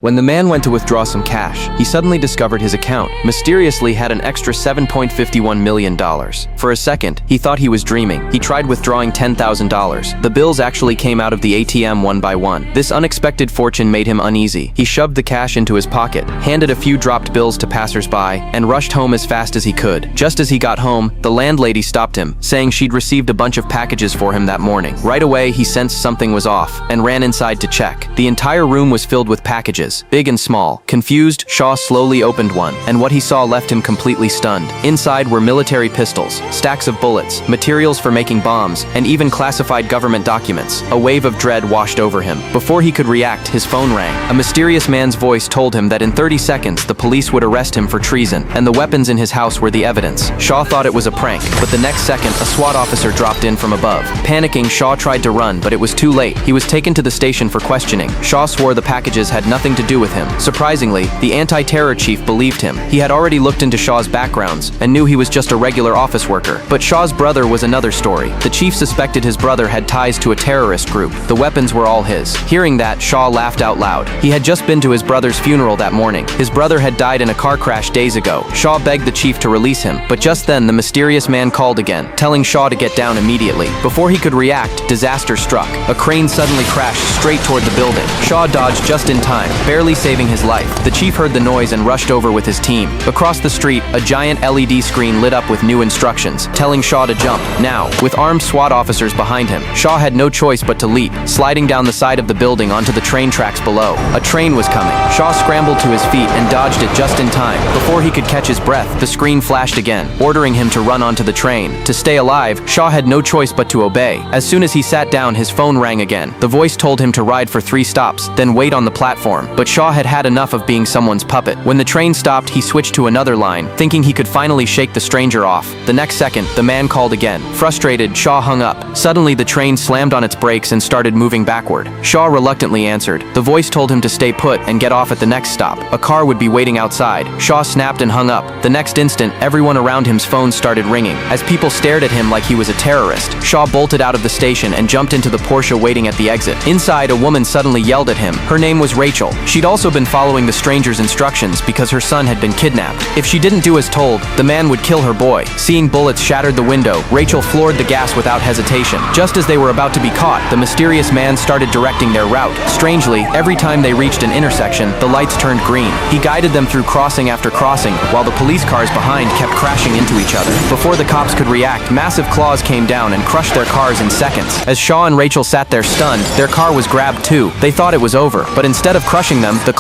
When the man went to withdraw some cash, he suddenly discovered his account mysteriously had an extra $7.51 million. For a second, he thought he was dreaming. He tried withdrawing $10,000. The bills actually came out of the ATM one by one. This unexpected fortune made him uneasy. He shoved the cash into his pocket, handed a few dropped bills to passers-by, and rushed home as fast as he could. Just as he got home, the landlady stopped him, saying she'd received a bunch of packages for him that morning. Right away, he sensed something was off, and ran inside to check. The entire room was filled with packages, big and small. Confused, Shaw slowly opened one, and what he saw left him completely stunned. Inside were military pistols, stacks of bullets, materials for making bombs, and even classified government documents. A wave of dread washed over him. Before he could react, his phone rang. A mysterious man's voice told him that in 30 seconds the police would arrest him for treason, and the weapons in his house were the evidence. Shaw thought it was a prank, but the next second a SWAT officer dropped in from above. Panicking, Shaw tried to run, but it was too late. He was taken to the station for questioning. Shaw swore the packages had nothing to do with him. Surprisingly, the anti-terror chief believed him. He had already looked into Shaw's backgrounds and knew he was just a regular office worker. But Shaw's brother was another story. The chief suspected his brother had ties to a terrorist group. The weapons were all his. Hearing that, Shaw laughed out loud. He had just been to his brother's funeral that morning. His brother had died in a car crash days ago. Shaw begged the chief to release him, but just then the mysterious man called again, telling Shaw to get down immediately. Before he could react, disaster struck. A crane suddenly crashed straight toward the building. Shaw dodged just in time, barely saving his life. The chief heard the noise and rushed over with his team. Across the street, a giant LED screen lit up with new instructions, telling Shaw to jump, now. With armed SWAT officers behind him, Shaw had no choice but to leap, sliding down the side of the building onto the train tracks below. A train was coming. Shaw scrambled to his feet and dodged it just in time. Before he could catch his breath, the screen flashed again, ordering him to run onto the train. To stay alive, Shaw had no choice but to obey. As soon as he sat down, his phone rang again. The voice told him to ride for 3 stops, then wait on the platform. But Shaw had had enough of being someone's puppet. When the train stopped, he switched to another line, thinking he could finally shake the stranger off. The next second, the man called again. Frustrated, Shaw hung up. Suddenly, the train slammed on its brakes and started moving backward. Shaw reluctantly answered. The voice told him to stay put and get off at the next stop. A car would be waiting outside. Shaw snapped and hung up. The next instant, everyone around him's phone started ringing. As people stared at him like he was a terrorist, Shaw bolted out of the station and jumped into the Porsche waiting at the exit. Inside, a woman suddenly yelled at him. Her name was Rachel. She'd also been following the stranger's instructions because her son had been kidnapped. If she didn't do as told, the man would kill her boy. Seeing bullets shattered the window, Rachel floored the gas without hesitation. Just as they were about to be caught, the mysterious man started directing their route. Strangely, every time they reached an intersection, the lights turned green. He guided them through crossing after crossing, while the police cars behind kept crashing into each other. Before the cops could react, massive claws came down and crushed their cars in seconds. As Shaw and Rachel sat there stunned, their car was grabbed too. They thought it was over, but instead of crushing them, the claws